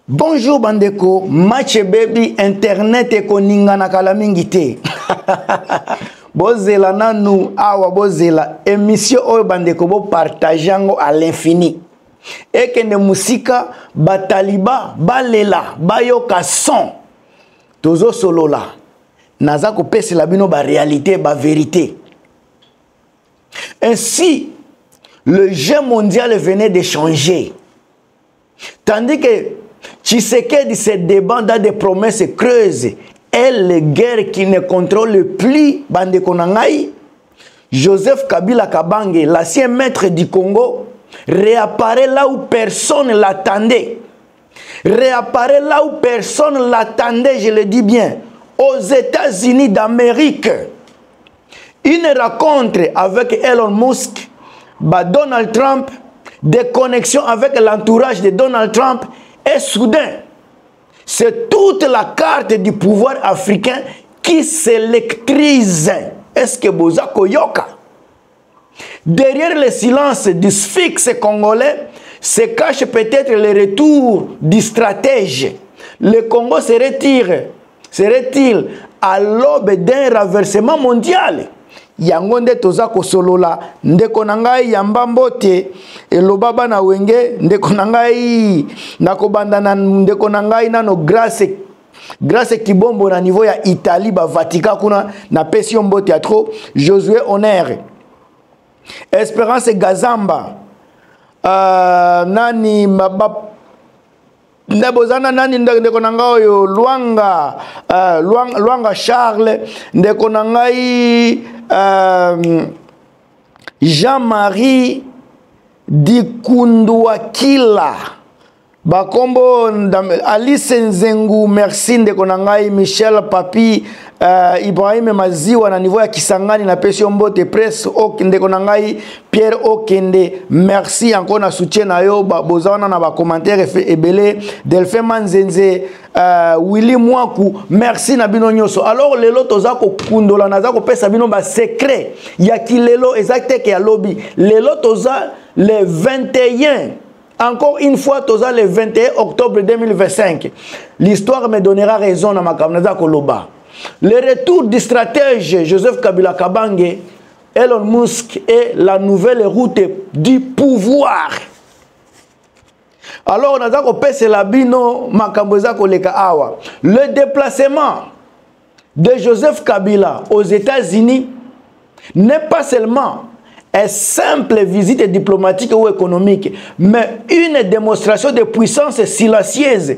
Bonjour bandeko, match baby internet eko ningana kala mingi te. Bozela nanu awa bozela émission oyo bandeko bo partager yango à l'infini. Ekende musika bataliba balela bayoka son. Tozo solola. Naza ko pesela bino ba réalité ba vérité. Ainsi le jeu mondial venait de changer. Tandis que Tshisekedi se débat dans des promesses creuses et les guerres qui ne contrôlent plus Bande Konangai, Joseph Kabila Kabange, l'ancien maître du Congo, réapparaît là où personne ne l'attendait. Réapparaît là où personne ne l'attendait, je le dis bien, aux États-Unis d'Amérique. Une rencontre avec Elon Musk, Donald Trump, des connexions avec l'entourage de Donald Trump, et soudain, c'est toute la carte du pouvoir africain qui s'électrise. Est-ce que Bozako Yoka? Derrière le silence du sphinx congolais se cache peut-être le retour du stratège. Le Congo serait-il à l'aube d'un renversement mondial? Yangonde tozako solola ndeko nangai yamba mbote elobaba na wenge ndeko nangai nakobanda na ndeko nangai nano grâce kibombo na niveau ya Italie ba Vatican kuna na pesio mbote ya trop Josué Honor Espérance Gazamba nani maba Ndebozana nani ndeko nangai oyo Luanga Charles ndeko nangai Jean-Marie Dikundwakila Bakombo Alice Nzengu merci ndeko nangai Michel Papi Ibrahim Maziwa na niveau ya Kisangani na pesio mbote presse ndeko nangai Pierre Okende merci encore na soutien na yo bozana na ba commentaire ebele Delphin Manzenze Willy Mwaku merci na bino nyoso. Alors lelo tozako kundola nazako pesa bino ba secret ya kilelo exacte ke ya lobby lelo toza le 21 encore une fois toza le 21 octobre 2025. L'histoire me donnera raison na makamnaza koloba. Le retour du stratège Joseph Kabila Kabange, Elon Musk et la nouvelle route du pouvoir. Alors, on a le déplacement de Joseph Kabila aux États-Unis n'est pas seulement une simple visite diplomatique ou économique, mais une démonstration de puissance silencieuse,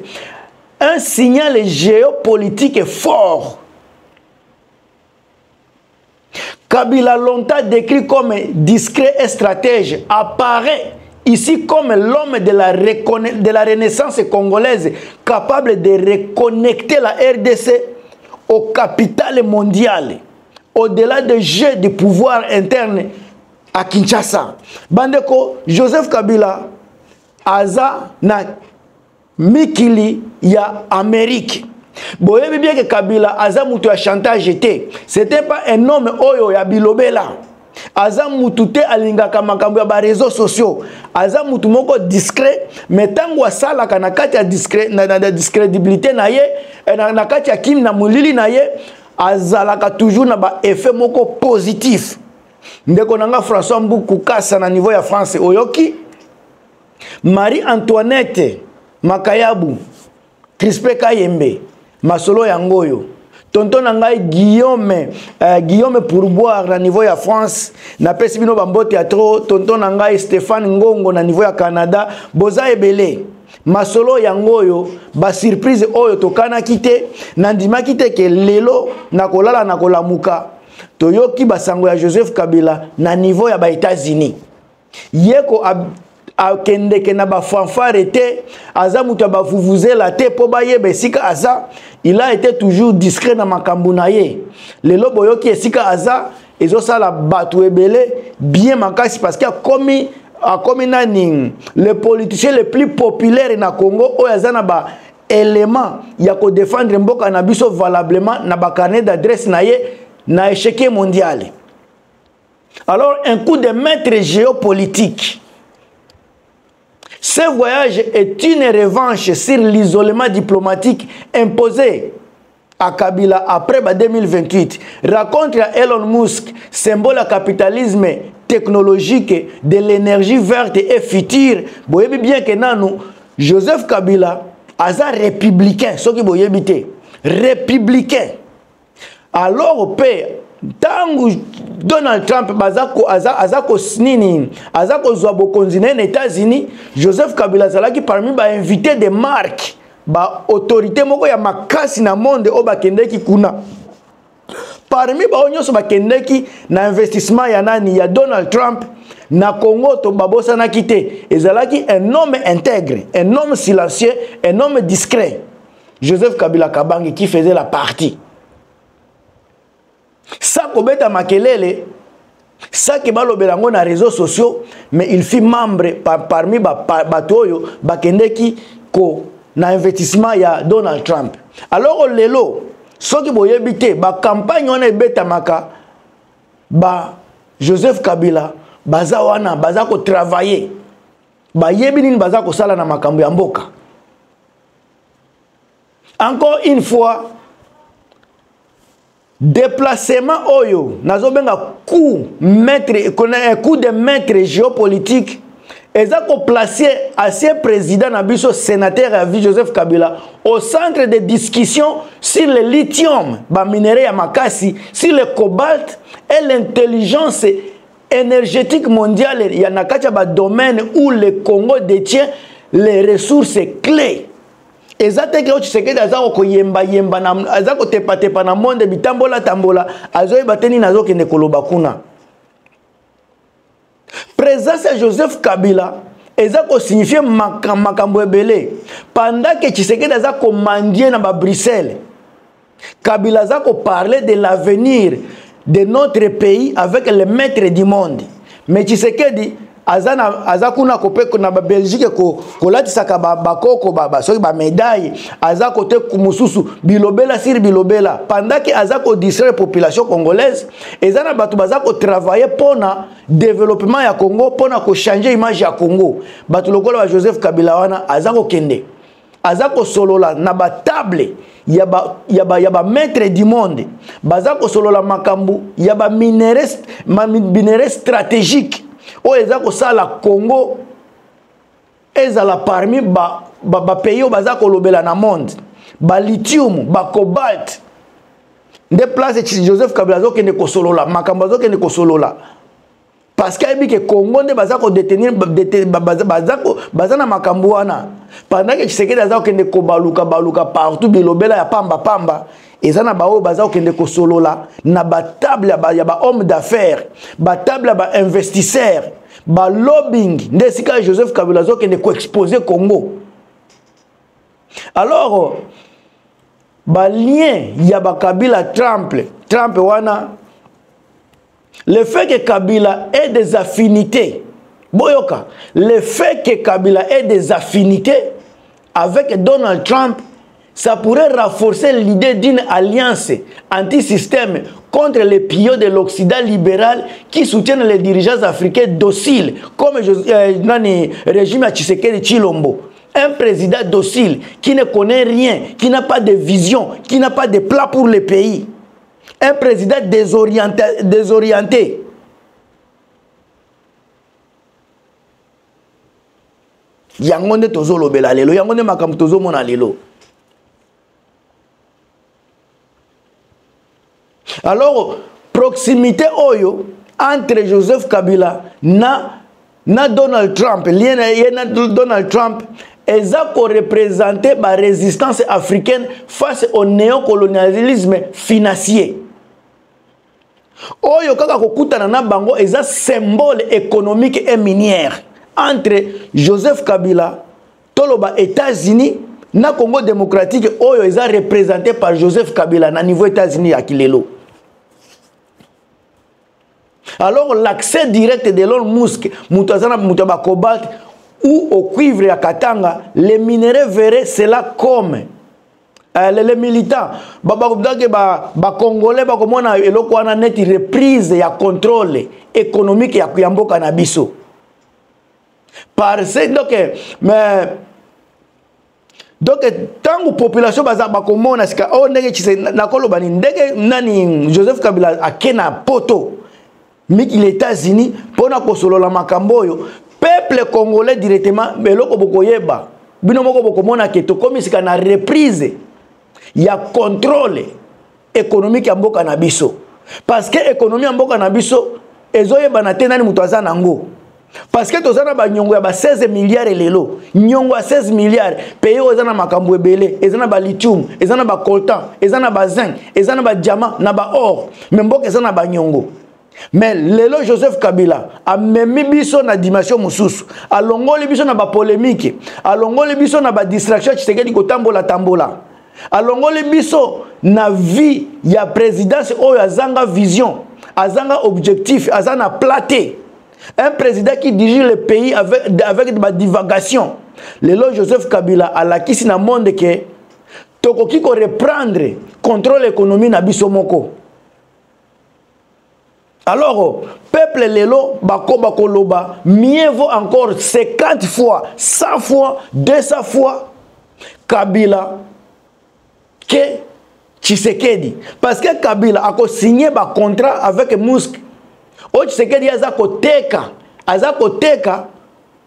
un signal géopolitique fort. Kabila, longtemps décrit comme discret et stratège, apparaît ici comme l'homme de la renaissance congolaise, capable de reconnecter la RDC au capital mondial, au-delà des jeux de pouvoir interne à Kinshasa. Bandeko, Joseph Kabila, aza na mikili ya Amérique. Boyebi bien que Kabila aza mutu ya chantage était. C'était pas un homme oyo ya bilobela. Aza mutu te alingaka makambo ya ba réseaux sociaux. Aza mutu moko discret, mais tango asalaka na kati ya discret na discrédibilité na ye, na kati ya kim na mulili na ye, azalaka toujours na ba effet moko positif. Ndeko nanga François Mbuku kasa na niveau ya France oyoki. Marie-Antoinette Makayabu, Crispé Kayembe, Masolo Yangoyo, tonton nangai Guillaume Pourboire na niveau ya France, na pesi bino bambote ya trop, tonton nangai Stéphane Ngongo na niveau ya Canada, boza ebele. Masolo Yangoyo, ba surprise oyo tokana kite, nandima kite ke lelo nakolala nakolamuka. Toyoki basango ya Joseph Kabila na niveau ya ba États-Unis. Yeko akendeke na ba fanfare te aza mutu ba vuvuzela te po ba yebe sika aza il a été toujours discret na makambu na ye lelo boyoki esika aza ezosala batu ebele bien makasi parce que a commis nani le politicien le plus populaire na Congo oyo aza na ba élément ya ko défendre mboka na biso valablement na ba carnet d'adresse na ye na échec mondial. Alors un coup de maître géopolitique. Ce voyage est une revanche sur l'isolement diplomatique imposé à Kabila après 2028. Raconte à Elon Musk, symbole à capitalisme technologique de l'énergie verte et future. Vous voyez bien que nous, Joseph Kabila, est un républicain, ce qui vous habitez, républicain. Alors, au père, tant Donald Trump azako nini azako zwa bokonzine aux États-Unis, Joseph Kabila zalaki parmi ba invité de marque ba autorité moko ya makasi na monde o bakendeki kuna. Parmi ba onyoso bakendeki na investissement ya nani ya Donald Trump na Congo to babosa na kité ezalaki un homme intègre, un homme silencieux, un homme discret. Joseph Kabila Kabange qui faisait la partie. Ça kobeta makelele, ça qui balobelango na réseaux sociaux, mais il fit membre parmi batoyo bakendeki ko na investissement ya Donald Trump. Alors lelo, ce qui boyebite ba campagne on ebeta maka ba Joseph Kabila baza wana baza ko travailler. Ba yebi nini baza ko sala na makambo ya mboka. Encore une fois, déplacement oyo nazobenga coup de maître géopolitique ezako placer ancien président nabiso sénateur à vie Joseph Kabila au centre de discussion sur le lithium, ba minerai ya makasi, sur le cobalt et l'intelligence énergétique mondiale ya nakacha ba domaine où le Congo détient les ressources clés. Ezateke o Tshisekedi azako koyemba yemba na azako tepa na monde bitambola tambola azoyi bateni nazo kende koloba kuna. Présence Joseph Kabila ezako signifier makambo ebele pendant que Tshisekedi azako mandie na ba Bruxelles. Kabila azako parler de l'avenir de notre pays avec les maîtres du monde. Mais Tshisekedi azakuna kopeko na Belgique ko latisaka bakoko soki ba médaille azako te kumususu bilobela sur bilobela pendant que azako distraire population congolaise ezana batu bazako travailler pona développement ya Congo pona ko changer image ya Congo batu lokola ba Joseph Kabila wana azako kende azako solola na ba table ya ba maître du monde bazako solola makambu ya ba minerais stratégique o ezako sala Congo ezala parmi ba pays o bazako lobela na monde ba lithium ba cobalt de place Joseph Kabila zo kende ko solola makambo zo kende ko solola parce que Congo ne bazako détenir bazana makambo wana pendant que Tshisekedi azako kende ko baluka partout bilobela ya pamba ezana bao bazako kende ko solola na ba table ya ba homme d'affaires ba table ba investisseur ba lobbying ndesika Joseph Kabila zo kende ko exposer Congo. Alors ba lien ya ba Kabila Trump wana le fait que Kabila ait des affinités boyoka le fait que Kabila ait des affinités avec Donald Trump, ça pourrait renforcer l'idée d'une alliance anti-système contre les pilleux de l'Occident libéral qui soutiennent les dirigeants africains dociles, comme le régime à Tshisekedi Tshilombo. Un président docile qui ne connaît rien, qui n'a pas de vision, qui n'a pas de plan pour le pays. Un président désorienté. Yangonde tozo lobela lelo, yangonde makam tozo mona lelo. Alors, proximité oyo entre Joseph Kabila na Donald Trump, lien na Donald Trump, ezako représenter la résistance africaine face au néocolonialisme financier. Oyo kaka kokutana na bango eza symbole économique et minière entre Joseph Kabila toloba États-Unis na Congo démocratique oyo eza représenté par Joseph Kabila na niveau États-Unis ya kilelo. Alors l'accès direct de Elon Musk mutazana mutaba cobalt ou au cuivre ya Katanga, les minéraux verraient cela comme les militants Congolais bakomona eloko wana neti reprise ya contrôle économique ya mboka na biso. Parce que donc tant que population baza bakomona sika o ndenge chise nakolo bani ndenge nani Joseph Kabila akena poto miki les États-Unis pona kosolola makambo yo peuple congolais directement beloko bokoyeba bino moko bokomona ke to komi sika na reprise ya contrôle économique ya mboka na biso parce que économie ya mboka na biso ezoyeba na te nani muto aza nango. Parce que tozana ba nyongo ya ba 16 milliards lelo nyongo ya 16 milliards pays ozana makambo ebele ezana ba lithium ezana ba coltan ezana ba zinc ezana ba diamant na ba or mais mboka ezana ba nyongo. Mais lelo Joseph Kabila a memi biso na dimension mususu alongoli biso na ba polémique alongoli biso na ba distraction Tshisekedi ko tambola alongoli biso na vie ya présidence oyo azanga vision azanga objectif azana platé. Un président qui dirige le pays avec de divagation. Le Joseph Kabila a la kisi na monde que tokoki ko reprendre contrôle économique na biso moko. Alors peuple lelo bako loba mieux vaut encore 50 fois, 100 fois, 200 fois Kabila que Tshisekedi parce que Kabila a signé ba contrat avec Musk. O Tshisekedi aza koteka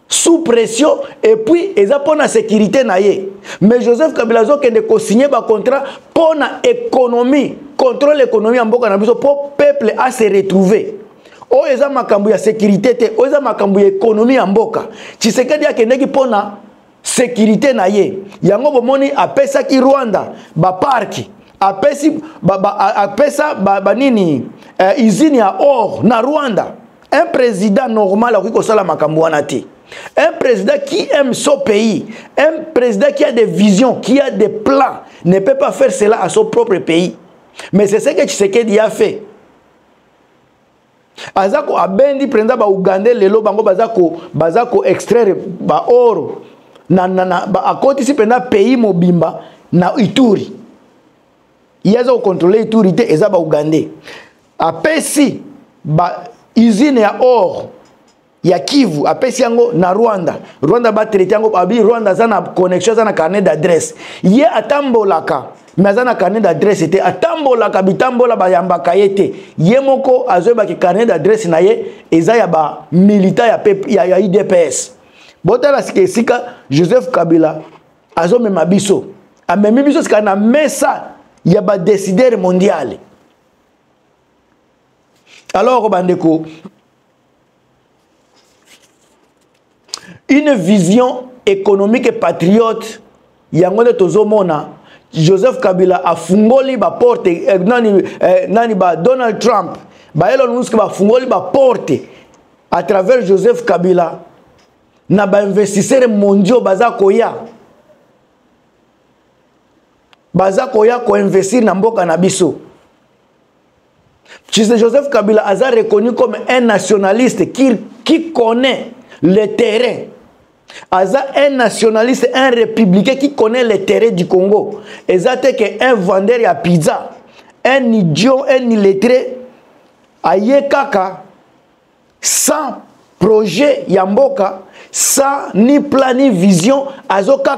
sous pression et puis eza pona sécurité na ye. Mais Joseph Kabila zo kende ko signer ba contrat pona économie, contrôle économie en mboka na biso pour peuple à se retrouver. O eza makambu ya sécurité te, o eza makambu ya économie en mboka. Tshisekedi akendeki pona sécurité na ye. Yango bomoni apesa ki Rwanda ba parki apesa nini usine ya or na Rwanda. Un président normal a kosala makambo wana te. Un président qui aime son pays, un président qui a des visions, qui a des plans, ne peut pas faire cela à son propre pays. Mais c'est ce que Tshisekedi a fait. Azako abendi prenda ba Uganda lelo bango bazako extraire ba or na akoti si prenda pays mobimba na Ituri. Yaza contrôler Ituri te eza ba Uganda. Apesi ba usine ya or ya Kivu apesi yango na Rwanda. Rwanda ba traiter yango abi Rwanda za na connexion za na carnet d'adresse. Ye atambolaka mais za na carnet d'adresse te atambolaka bitambola ba yambaka yete. Ye moko azoba ki carnet d'adresse na ye eza ya ba militant ya IDPS. Botala sika Joseph Kabila azomema biso. Amemi biso sika na mesa ya ba décideur mondial. Alors bandeko, une vision économique et patriote yango de tozomona Joseph Kabila a fungoli ba porte nani ba Donald Trump ba Elon Musk ba fungoli ba porte à travers Joseph Kabila na ba investisseurs mondiaux baza koya ko investir na mboka na biso. Joseph Kabila a reconnu comme un nationaliste qui connaît le terrain. Aza un nationaliste, un républicain qui connaît le terrain du Congo. Exacte que un vendeur à pizza, un idiot, un illettré, aye kaka, sans projet yamboka, sans ni plan ni vision, azaka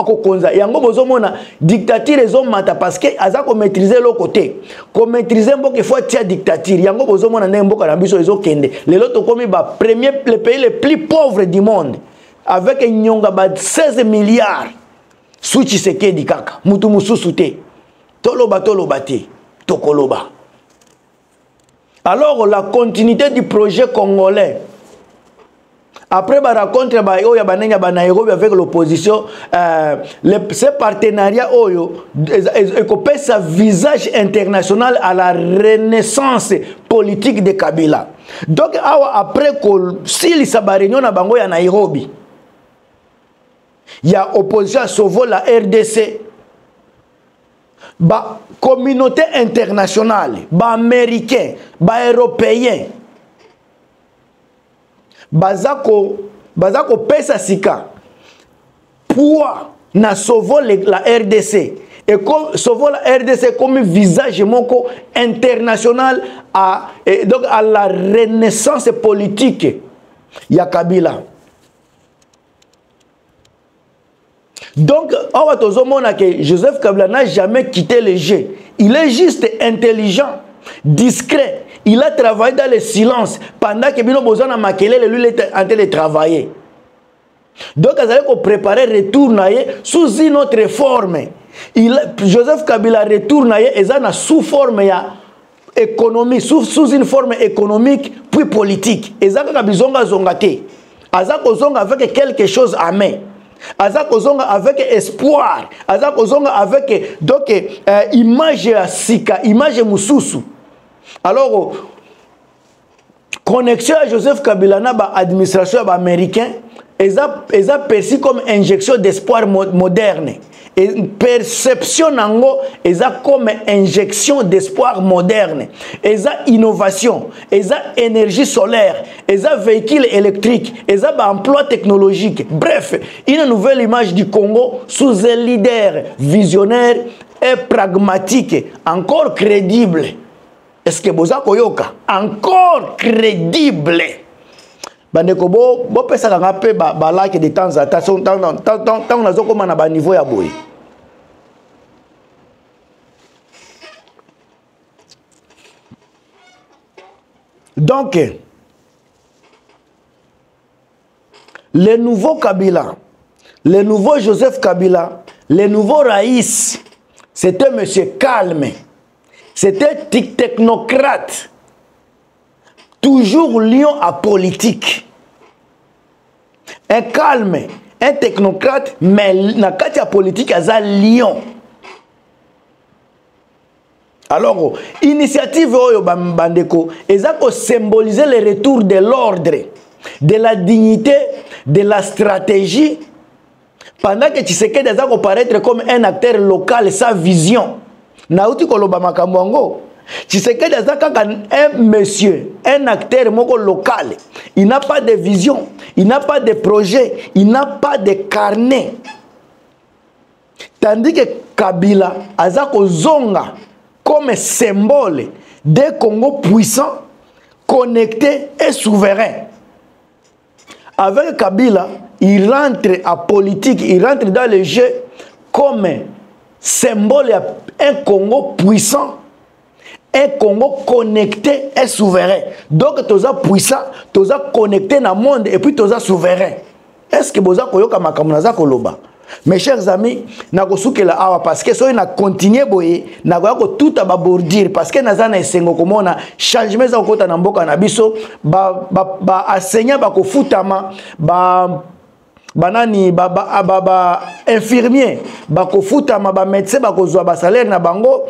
kokonza. Yango bozomona dictature ezomata parce que azako maîtriser le côté. Ko maîtriser mboka faut tia dictature. Yango bozomona na mboka na biso ezokende. Lelo to komi ba le pays le plus pauvre du monde avec nyonga ba 16 milliards. Sous Tshisekedi kaka, mutu mususu te. Toloba te, tokoloba. Alors la continuité du projet congolais. Après la rencontre avec l'opposition, ce partenariat est sa visage international à la renaissance politique de Kabila. Donc après s'il y a une réunion à Nairobi, il y a opposition à sauver la RDC, la communauté internationale, les Américains, les Européens, bazako pesa sika pour na sauver la RDC et comme sauver la RDC comme visage moko international donc à la renaissance politique ya Kabila. Donc, que Joseph Kabila n'a jamais quitté le jeu. Il est juste intelligent, discret. Il a travaillé dans le silence pendant que Bino Bozana Makele, lui, il était en train de travailler. Donc, il a préparé le retour sous une autre forme. Joseph Kabila retourne sous forme économique, sous une forme économique puis politique. Et ça, avec quelque chose à main. Avec espoir. Avec donc image à sika, image mususu. Alors, connexion à Joseph Kabila na ba administration américaine, ils ont perçu comme injection d'espoir moderne. Et perception nango, ils ont comme injection d'espoir moderne. Ils ont innovation, ils ont énergie solaire, ils ont véhicules électriques, ils ont emploi technologique. Bref, une nouvelle image du Congo sous un leader visionnaire et pragmatique, encore crédible. Est-ce que Boza Koyoka encore crédible? Bandeko bo pesa kanga pe ba like de temps à temps tant nazo koma na ba niveau ya boy. Donc le nouveau Kabila, le nouveau Joseph Kabila, le nouveau Raïs, c'était monsieur calme. C'était technocrate. Toujours lion à politique. Un calme, un technocrate, mais na katia politique à lion. Alors, initiative Oyo Bandeko, ils ont symbolisé le retour de l'ordre, de la dignité, de la stratégie, pendant que Tshisekedi a apparaître comme un acteur local, sa vision. Naouti Koloba Makamwango. Tshisekedi a un monsieur, un acteur local. Il n'a pas de vision, il n'a pas de projet, il n'a pas de carnet. Tandis que Kabila a zonga comme symbole d'un Congo puissant, connecté et souverain. Avec Kabila, il rentre à politique, il rentre dans le jeu comme symbole d'un Congo puissant, un Congo connecté et souverain. Donc, tu es puissant, tu es connecté dans le monde et puis tu es souverain. Est-ce que vous avez dit Koloba? Mes chers amis, parce que si on continue à tout abordir, parce que nous avons un changement de mboka na biso, enseignant bakofutama, banani infirmier, bakofutama, médecin bakozwa ba salaire na bango,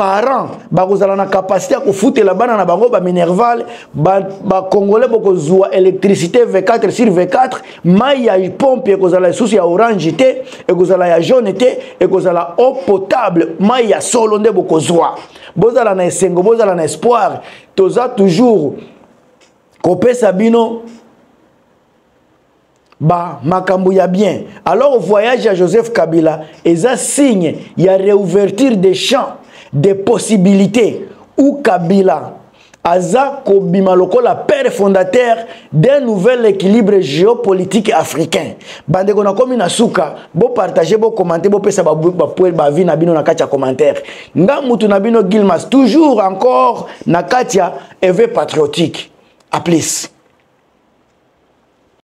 parents bakozala na capacité à foutre la bana na bango ba minerval ba congolais bokozwa électricité V4 sur V4 mai ya pompe kozala sous ya orange té et kozala ya jaune té et kozala eau potable mai ya solo nde bokozwa bozala na esengo bozala na espoir toza toujours kopesa bino ba makambu ya bien. Alors au voyage à Joseph Kabila et un signe il y a réouverture des champs, des possibilités où Kabila aza kobima lokola père fondateur d'un nouvel équilibre géopolitique africain. Bande kona komi na suka bo partager bo commenter bo pesa ba vie na bino na katia commentaire. Nga mutu na bino Gilmas toujours encore na katia éveil patriotique. A plus.